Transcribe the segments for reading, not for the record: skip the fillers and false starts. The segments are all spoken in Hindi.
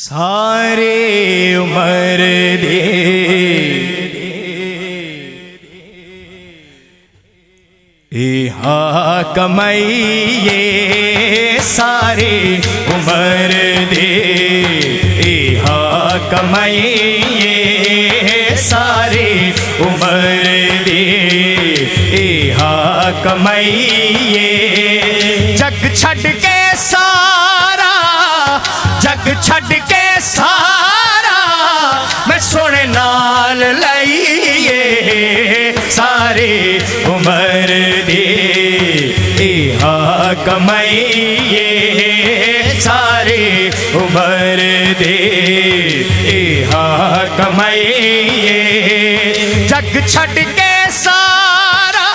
सारे उमर दे कमाइए सारे उमर दे कमाइए सारे उमर दे कमाइए जग छड़ के सारा जग छड़ के सारा मैं सोने नाल लईए सारे उमर दे कमाइए सारे उमर दे कमाइए जग छड़ के सारा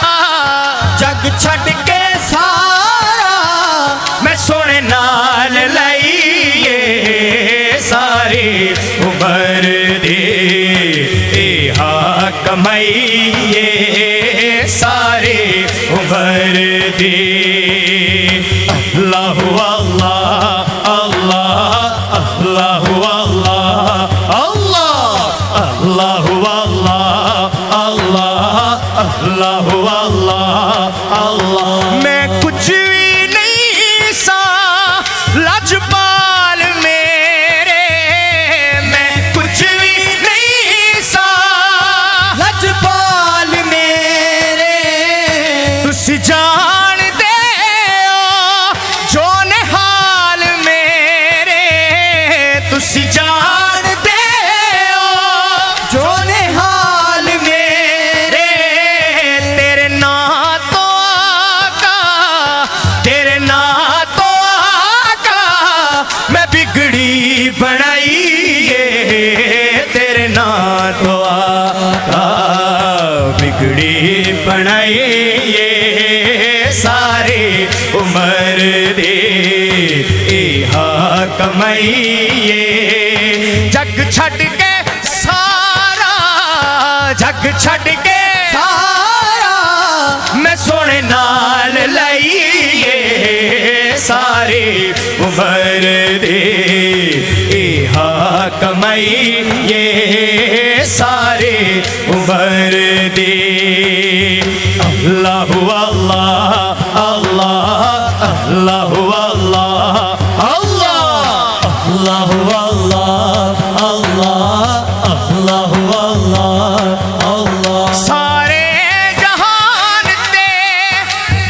जग छड़ के सारा मैं सोने नाल लईए सारे उमर दे कमाइए सारे उमर दे अल्लाह अल्लाह अल्लाह अल्लाह अल्लाह अल्लाह अल्लाह अल्लाह अल्लाह अल्लाह अल्लाह मैं कुछ भी नहीं सा लाजपाल मेरे मैं कुछ भी नहीं सा लाजपाल मेरे तुसी जान दे हो जो निहाल मेरे तुसी जान दे हो जो निहाल मेरे तेरे नां तो आका तेरे नां तो आका मैं बिगड़ी बनाइए तेरे नां तो आका बिगड़ी बनाइए सारे उमर दे कमाइए जग छड़ के सारा जग छड़ के सारा मैं सोने नाल लईए सारे उमर दे कमाइए सारे उमर दे अल्लाह अल्लाह अल्लाह अल्लाह अल्लाह अल्लाह अल्लाह अल्लाह अल्लाह अल्लाह सारे जहान ते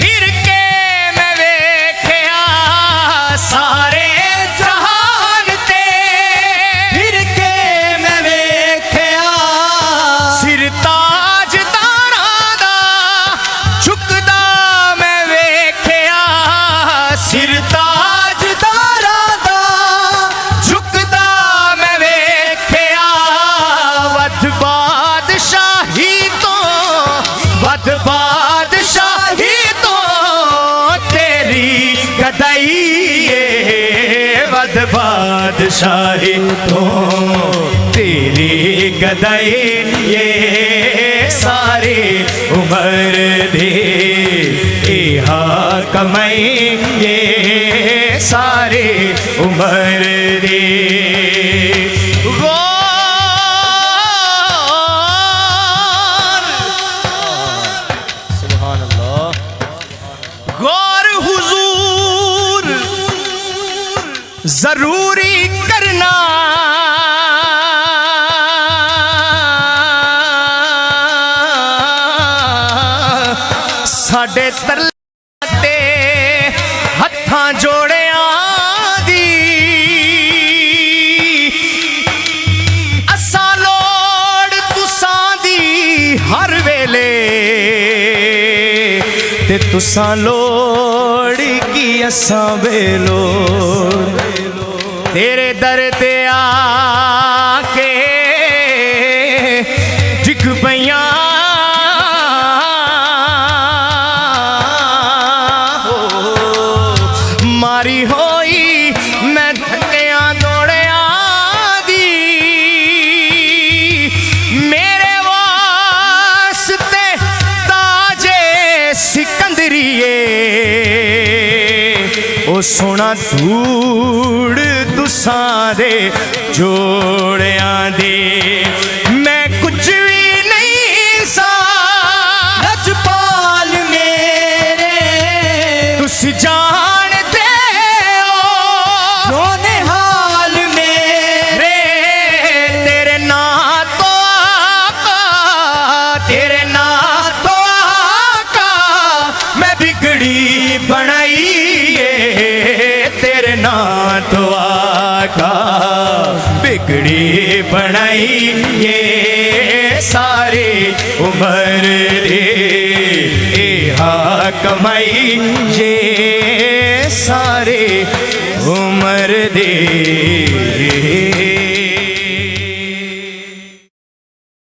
फिर के मैं वेख्या सारे जहान ते फिर के मैं वेख्या सिर ताज तारा दा झुकदा मैं वेख्या सिर ताज तारा दा झुकदा मैं वेख्या वध बादशाही तो तेरी गदाई वध बादशाही तो तेरी गदाई ये सारे उमर दे कमाइए सारे उमर दे सुभान अल्लाह गौर हुजूर जरूरी करना साडे तरले हत्थां जोड़ियां दी असां लोड़ तुसां दी हर वेले ते तुसां लोड़ की असां बेलोड़ तेरे दर ते आके डिग पईयां मारी होई मैं धक्कियां दौड़ियां दी मेरे वास्ते ताजे सिकंदरिए ओ सोना धूड़ तुसां दे जोड़ियां दी मैं कुछ भी नहीं सा लजपाल मेरे तुस जानते हो रोने हाल मेरे तेरे नां तो आका तेरे नां तो आका मैं बिगड़ी बनाई तेरे नां तो आका बिगड़ी बनाई सारे उम्र दे हा कमाई ये सारे उम्र दे